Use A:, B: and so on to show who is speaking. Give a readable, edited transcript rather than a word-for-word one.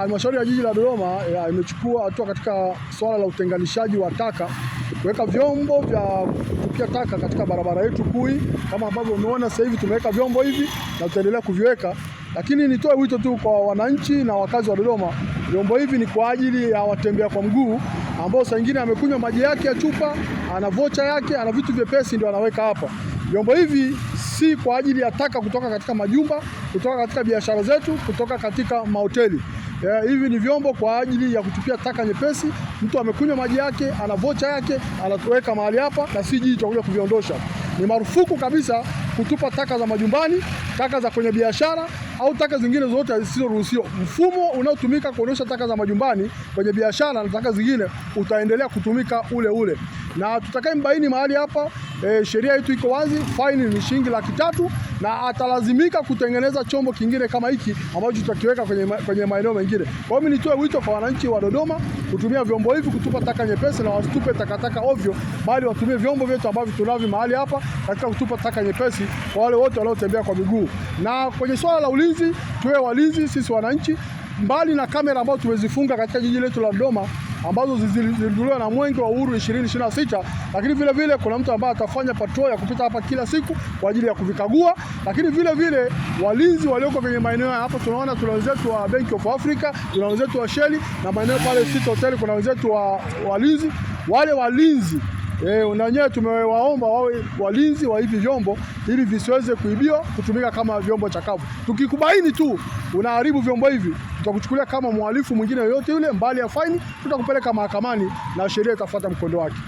A: Halmashauri ya Jiji la Dodoma imechukua hatua katika swala la utenganishaji wa taka, kuweka vyombo vya kutupia taka katika barabara yetu kuu. Kama ambavyo umeona sasa hivi tumeweka vyombo hivi na tutaendelea kuviweka, lakini nitoe wito tu kwa wananchi na wakazi wa Dodoma. Vyombo hivi ni kwa ajili ya watembea kwa mguu ambao saa nyingine amekunywa maji yake ya chupa, ana vocha yake, ana vitu vyepesi ndio anaweka hapa. Vyombo hivi si kwa ajili ya taka kutoka katika majumba, kutoka katika biashara zetu, kutoka katika mahoteli. Hivi ni vyombo kwa ajili ya kutupia taka nyepesi. Mtu amekunywa maji yake, ana vocha yake, anatuweka mahali hapa na si jiji tutakuja kuviondosha. Ni marufuku kabisa kutupa taka za majumbani, taka za kwenye biashara au taka zingine zote zisizoruhusiwa. Mfumo unaotumika kuondosha taka za majumbani, kwenye biashara na taka zingine utaendelea kutumika ule ule. Na tutakayembaini mahali hapa, sheria yetu iko wazi, faini ni shilingi 300,000 na atalazimika kutengeneza chombo kingine kama hiki ambacho tutakiweka kwenye maeneo mengine. Kwa hiyo nitoe wito kwa wananchi wa Dodoma kutumia vyombo hivi kutupa taka nyepesi, na wasitupe takataka ovyo, bali watumie vyombo vyetu ambavyo tunavyo mahali hapa katika kutupa taka nyepesi kwa wale wote wanaotembea kwa miguu. Na kwenye swala la ulinzi, tuwe walinzi sisi wananchi, mbali na kamera ambazo tumezifunga katika jiji letu la Dodoma ambazo zilizinduliwa na Mwenge wa Uhuru 2026, lakini vile vile kuna mtu ambaye atafanya patrol ya kupita hapa kila siku kwa ajili ya kuvikagua. Lakini vile vile walinzi walioko kwenye maeneo hapa, tunaona tuna wenzetu wa Bank of Africa, tuna wenzetu wa Shell, na maeneo pale City Hotel kuna wenzetu wa walinzi. Wale walinzi na wenyewe tumewaomba wawe walinzi wa hivi vyombo ili visiweze kuibiwa kutumika kama vyombo chakavu. Tukikubaini tu unaharibu vyombo hivi, tutakuchukulia kama mhalifu mwingine yoyote yule, mbali ya faini tutakupeleka mahakamani na sheria itafuata mkondo wake.